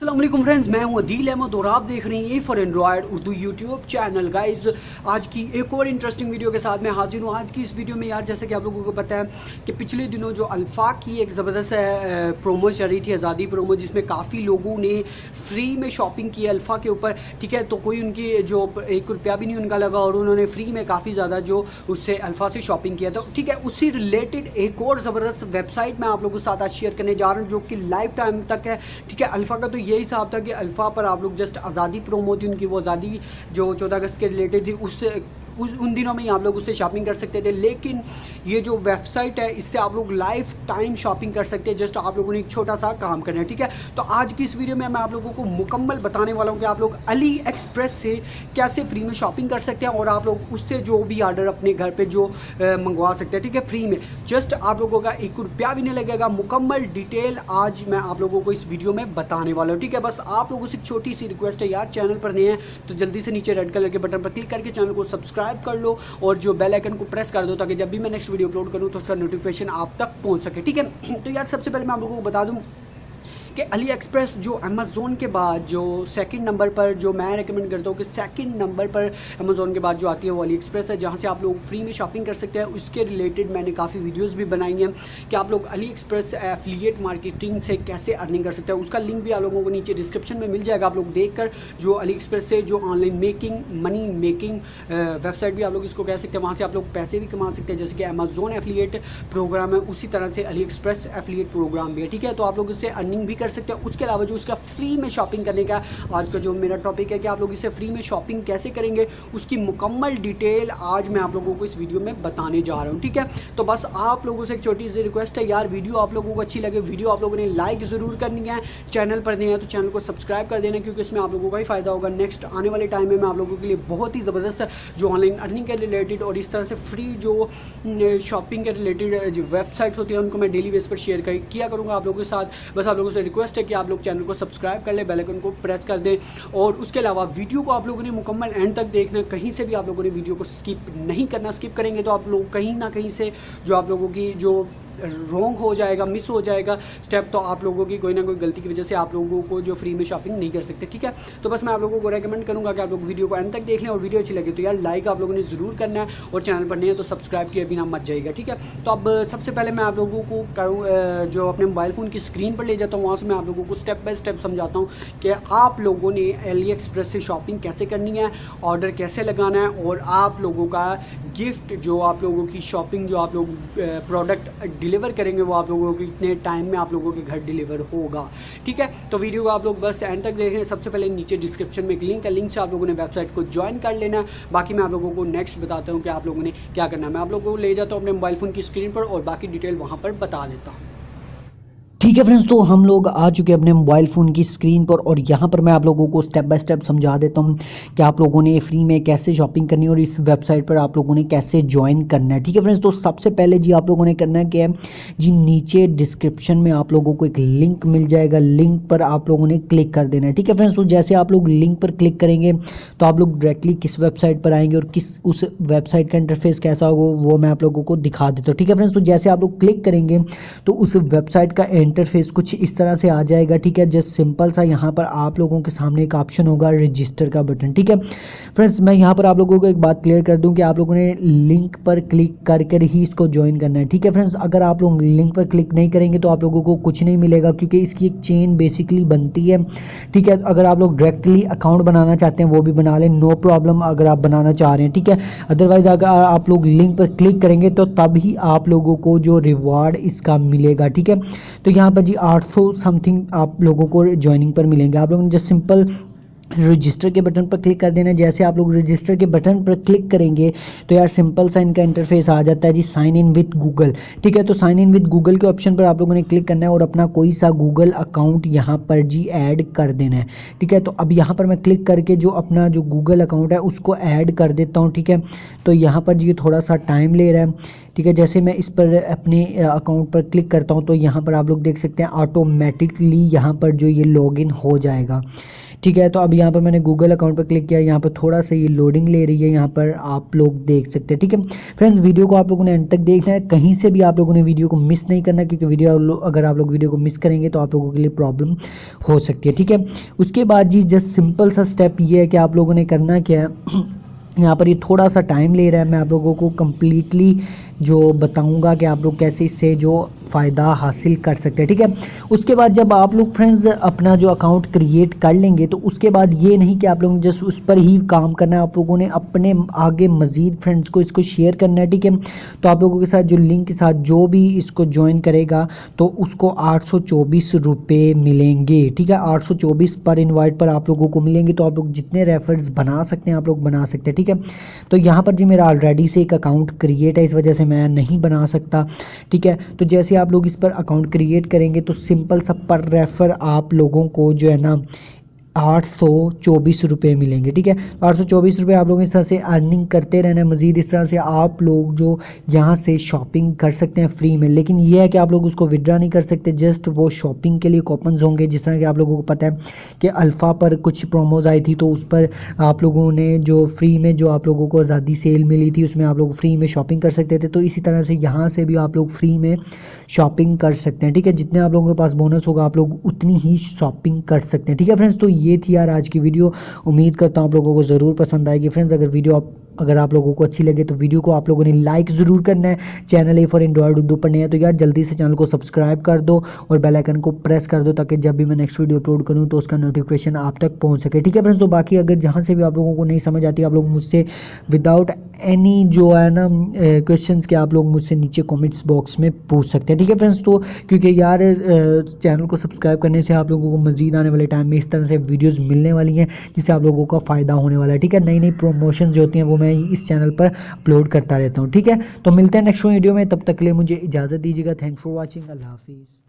अस्सलाम वालेकुम फ्रेंड्स, मैं हूं अदील अहमद और आप देख रहे हैं A for Android Urdu YouTube channel. Guys आज की एक और इंटरेस्टिंग वीडियो के साथ मैं हाजिर हूं। आज की इस वीडियो में यार जैसे कि आप लोगों को पता है कि पिछले दिनों जो अल्फा की एक ज़बरदस्त प्रोमो चल रही थी, आज़ादी प्रोमो, जिसमें काफ़ी लोगों ने फ्री में शॉपिंग की अल्फा के ऊपर। ठीक है, तो कोई उनकी जो ₹1 भी नहीं उनका लगा और उन्होंने फ्री में काफ़ी ज़्यादा जो उससे अल्फा से शॉपिंग किया। तो ठीक है, उसी रिलेटेड एक और ज़बरदस्त वेबसाइट मैं आप लोगों के साथ आज शेयर करने जा रहा हूँ जो कि लाइफ टाइम तक है। ठीक है, अल्फा का तो यही हिसाब था कि अल्फा पर आप लोग जस्ट आज़ादी प्रोमो थी उनकी, वो आज़ादी जो 14 अगस्त के रिलेटेड थी, उससे उन दिनों में ही आप लोग उससे शॉपिंग कर सकते थे। लेकिन ये जो वेबसाइट है इससे आप लोग लाइफ टाइम शॉपिंग कर सकते हैं। जस्ट आप लोगों ने एक छोटा सा काम करना है। ठीक है, तो आज की इस वीडियो में मैं आप लोगों को मुकम्मल बताने वाला हूँ कि आप लोग अली एक्सप्रेस से कैसे फ्री में शॉपिंग कर सकते हैं और आप लोग उससे जो भी ऑर्डर अपने घर पे जो मंगवा सकते हैं। ठीक है, फ्री में जस्ट आप लोगों का ₹1 भी नहीं लगेगा। मुकम्मल डिटेल आज मैं आप लोगों को इस वीडियो में बताने वाला हूँ। ठीक है, बस आप लोगों से छोटी सी रिक्वेस्ट है यार, चैनल पर नए हैं तो जल्दी से नीचे रेड कलर के बटन पर क्लिक करके चैनल को सब्सक्राइब कर लो और जो बेल आइकन को प्रेस कर दो ताकि जब भी मैं नेक्स्ट वीडियो अपलोड करूं तो उसका नोटिफिकेशन आप तक पहुंच सके। ठीक है, तो यार सबसे पहले मैं आप लोगों को बता दूं कि अली एक्सप्रेस जो अमेज़ोन के बाद जो सेकंड नंबर पर, जो मैं रेकमेंड करता हूँ कि सेकंड नंबर पर अमेज़ोन के बाद जो आती है वो अली एक्सप्रेस है, जहाँ से आप लोग फ्री में शॉपिंग कर सकते हैं। उसके रिलेटेड मैंने काफ़ी वीडियोस भी बनाई हैं कि आप लोग अली एक्सप्रेस एफिलिएट मार्केटिंग से कैसे अर्निंग कर सकते हैं। उसका लिंक भी आप लोगों को नीचे डिस्क्रिप्शन में मिल जाएगा। आप लोग देख कर जो अली एक्सप्रेस से जो ऑनलाइन मनी मेकिंग वेबसाइट भी आप लोग इसको कह सकते हैं, वहाँ से आप लोग पैसे भी कमा सकते हैं। जैसे कि अमेज़ोन एफिलिएट प्रोग्राम है, उसी तरह से अली एक्सप्रेस एफिलिएट प्रोग्राम भी है। ठीक है, तो आप लोग इससे अर्निंग भी कर सकते हैं। उसके अलावा जो उसका फ्री में शॉपिंग करने का आज का जो मेरा टॉपिक है कि आप लोग इसे फ्री में शॉपिंग कैसे करेंगे, उसकी मुकम्मल डिटेल आज मैं आप लोगों को इस वीडियो में बताने जा रहा हूं। ठीक है, तो बस आप लोगों से एक छोटी सी रिक्वेस्ट है यार, वीडियो आप लोगों को अच्छी लगे, वीडियो आप लोगों ने लाइक ज़रूर करनी है। चैनल पर नहीं है तो चैनल को सब्सक्राइब कर देना, क्योंकि इसमें आप लोगों का ही फ़ायदा होगा। नेक्स्ट आने वाले टाइम में मैं आप लोगों के लिए बहुत ही ज़बरदस्त जो ऑनलाइन अर्निंग के रिलेटेड और इस तरह से फ्री जो शॉपिंग के रिलेटेड जो वेबसाइट्स होती है उनको मैं डेली बेस पर शेयर किया करूँगा आप लोगों के साथ। बस आप लोगों से रिक्वेस्ट है कि आप लोग चैनल को सब्सक्राइब कर ले, बेल आइकन को प्रेस कर दें और उसके अलावा वीडियो को आप लोगों ने मुकम्मल एंड तक देखना। कहीं से भी आप लोगों ने वीडियो को स्किप नहीं करना। स्किप करेंगे तो आप लोग कहीं ना कहीं से जो आप लोगों की जो रॉन्ग हो जाएगा, मिस हो जाएगा स्टेप, तो आप लोगों की कोई ना कोई गलती की वजह से आप लोगों को जो फ्री में शॉपिंग नहीं कर सकते। ठीक है, तो बस मैं आप लोगों को रेकमेंड करूंगा कि आप लोग वीडियो को एंड तक देख लें और वीडियो अच्छी लगे तो यार लाइक आप लोगों ने ज़रूर करना है और चैनल पर नहीं है तो सब्सक्राइब किए बिना मत जाइएगा। ठीक है, तो अब सबसे पहले मैं आप लोगों को करूँ जो अपने मोबाइल फ़ोन की स्क्रीन पर ले जाता हूँ, वहाँ से मैं आप लोगों को स्टेप बाय स्टेप समझाता हूँ कि आप लोगों ने अली एक्सप्रेस से शॉपिंग कैसे करनी है, ऑर्डर कैसे लगाना है और आप लोगों का गिफ्ट जो आप लोगों की शॉपिंग जो आप लोग प्रोडक्ट डिलीवर करेंगे वो आप लोगों को कितने टाइम में आप लोगों के घर डिलीवर होगा। ठीक है, तो वीडियो को आप लोग बस एंड तक देख रहे हैं। सबसे पहले नीचे डिस्क्रिप्शन में एक लिंक है, लिंक से आप लोगों ने वेबसाइट को ज्वाइन कर लेना है। बाकी मैं आप लोगों को नेक्स्ट बताता हूँ कि आप लोगों ने क्या करना है। मैं आप लोगों को ले जाता हूँ अपने मोबाइल फ़ोन की स्क्रीन पर और बाकी डिटेल वहाँ पर बता देता हूँ। ठीक है फ्रेंड्स, तो हम लोग आ चुके हैं अपने मोबाइल फ़ोन की स्क्रीन पर और यहाँ पर मैं आप लोगों को स्टेप बाय स्टेप समझा देता हूँ कि आप लोगों ने फ्री में कैसे शॉपिंग करनी है और इस वेबसाइट पर आप लोगों ने कैसे ज्वाइन करना है। ठीक है फ्रेंड्स, तो सबसे पहले जी आप लोगों ने करना है कि जी नीचे डिस्क्रिप्शन में आप लोगों को एक लिंक मिल जाएगा, लिंक पर आप लोगों ने क्लिक कर देना है। ठीक है फ्रेंड्स, तो जैसे आप लोग लिंक पर क्लिक करेंगे तो आप लोग डायरेक्टली किस वेबसाइट पर आएंगे और किस उस वेबसाइट का इंटरफेस कैसा होगा वो मैं आप लोगों को दिखा देता हूँ। ठीक है फ्रेंड्स, तो जैसे आप लोग क्लिक करेंगे तो उस वेबसाइट का इंटरफेस कुछ इस तरह से आ जाएगा। ठीक है, जस्ट सिंपल सा यहाँ पर आप लोगों के सामने एक ऑप्शन होगा रजिस्टर का बटन। ठीक है फ्रेंड्स, मैं यहाँ पर आप लोगों को एक बात क्लियर कर दूँ कि आप लोगों ने लिंक पर क्लिक कर कर ही इसको ज्वाइन करना है। ठीक है फ्रेंड्स, अगर आप लोग लिंक पर क्लिक नहीं करेंगे तो आप लोगों को कुछ नहीं मिलेगा, क्योंकि इसकी एक चेन बेसिकली बनती है। ठीक है, अगर आप लोग डायरेक्टली अकाउंट बनाना चाहते हैं वो भी बना लें, नो प्रॉब्लम अगर आप बनाना चाह रहे हैं। ठीक है, अदरवाइज अगर आप लोग लिंक पर क्लिक करेंगे तो तब ही आप लोगों को जो रिवार्ड इसका मिलेगा। ठीक है, तो यहाँ पर जी 800 समथिंग आप लोगों को ज्वाइनिंग पर मिलेंगे। आप लोगों ने जस्ट सिंपल रजिस्टर के बटन पर क्लिक कर देना है। जैसे आप लोग रजिस्टर के बटन पर क्लिक करेंगे तो यार सिंपल सा इनका इंटरफेस आ जाता है जी, साइन इन विद गूगल। ठीक है, तो साइन इन विद गूगल के ऑप्शन पर आप लोगों ने क्लिक करना है और अपना कोई सा गूगल अकाउंट यहाँ पर जी ऐड कर देना है। ठीक है, तो अब यहाँ पर मैं क्लिक करके जो अपना जो गूगल अकाउंट है उसको ऐड कर देता हूँ। ठीक है, तो यहाँ पर जी थोड़ा सा टाइम ले रहा है। ठीक है, जैसे मैं इस पर अपने अकाउंट पर क्लिक करता हूँ तो यहाँ पर आप लोग देख सकते हैं ऑटोमेटिकली यहाँ पर जो ये लॉगिन हो जाएगा। ठीक है। तो अब यहाँ पर मैंने गूगल अकाउंट पर क्लिक किया, यहाँ पर थोड़ा सा ये लोडिंग ले रही है, यहाँ पर आप लोग देख सकते हैं। ठीक है फ्रेंड्स, वीडियो को आप लोगों ने एंड तक देखना है, कहीं से भी आप लोगों ने वीडियो को मिस नहीं करना, क्योंकि अगर आप लोग वीडियो को मिस करेंगे तो आप लोगों के लिए प्रॉब्लम हो सकती है। ठीक है, उसके बाद जी जस्ट सिंपल सा स्टेप ये है कि आप लोगों ने करना क्या है, यहाँ पर ये थोड़ा सा टाइम ले रहा है, मैं आप लोगों को कम्प्लीटली जो बताऊंगा कि आप लोग कैसे इससे जो फ़ायदा हासिल कर सकते हैं। ठीक है, उसके बाद जब आप लोग फ्रेंड्स अपना जो अकाउंट क्रिएट कर लेंगे तो उसके बाद ये नहीं कि आप लोगों ने जस्ट उस पर ही काम करना है, आप लोगों ने अपने आगे मज़ीद फ्रेंड्स को इसको शेयर करना है। ठीक है, तो आप लोगों के साथ जो लिंक के साथ जो भी इसको ज्वाइन करेगा तो उसको 824 रुपये मिलेंगे। ठीक है, 824 पर इन्वाइट पर आप लोगों को मिलेंगे। तो आप लोग जितने रेफर्स बना सकते हैं आप लोग बना सकते हैं। ठीक है, तो यहाँ पर जी मेरा ऑलरेडी से एक अकाउंट क्रिएट है, इस वजह से मैं नहीं बना सकता। ठीक है, तो जैसे आप लोग इस पर अकाउंट क्रिएट करेंगे तो सिंपल सा पर रेफर आप लोगों को जो है ना 824 रुपये मिलेंगे। ठीक है, 824 रुपये आप लोग इस तरह से अर्निंग करते रहना है। मज़ीद इस तरह से आप लोग जो यहाँ से शॉपिंग कर सकते हैं फ्री में, लेकिन ये है कि आप लोग उसको विड्रा नहीं कर सकते, जस्ट वो शॉपिंग के लिए कूपन्स होंगे। जिस तरह कि आप लोगों को पता है कि अल्फ़ा पर कुछ प्रोमोज आई थी, तो उस पर आप लोगों ने जो फ्री में जो आप लोगों को आज़ादी सेल मिली थी उसमें आप लोग फ्री में शॉपिंग कर सकते थे। तो इसी तरह से यहाँ से भी आप लोग फ्री में शॉपिंग कर सकते हैं। ठीक है, जितने आप लोगों के पास बोनस होगा आप लोग उतनी ही शॉपिंग कर सकते हैं। ठीक है फ्रेंड्स, तो ये थी यार आज की वीडियो, उम्मीद करता हूँ आप लोगों को ज़रूर पसंद आएगी। फ्रेंड्स, अगर आप लोगों को अच्छी लगे तो वीडियो को आप लोगों ने लाइक ज़रूर करना है। Channel A for Android Urdu पर नहीं है तो यार जल्दी से चैनल को सब्सक्राइब कर दो और बेल आइकन को प्रेस कर दो, ताकि जब भी मैं नेक्स्ट वीडियो अपलोड करूँ तो उसका नोटिफिकेशन आप तक पहुँच सके। ठीक है फ्रेंड्स, तो बाकी अगर जहाँ से भी आप लोगों को नहीं समझ आती आप लोग मुझसे विदाउट एनी जो है ना क्वेश्चंस के आप लोग मुझसे नीचे कमेंट्स बॉक्स में पूछ सकते हैं। ठीक है फ्रेंड्स, तो क्योंकि यार चैनल को सब्सक्राइब करने से आप लोगों को मज़ीद आने वाले टाइम में इस तरह से वीडियोस मिलने वाली हैं जिससे आप लोगों का फ़ायदा होने वाला है। ठीक है, नई नई प्रमोशंस जो होती हैं वो मैं इस चैनल पर अपलोड करता रहता हूँ। ठीक है, तो मिलते हैं नेक्स्ट वीडियो में, तब तक के लिए मुझे इजाज़त दीजिएगा। थैंक्स फॉर वॉचिंग, अल्लाह हाफिज़।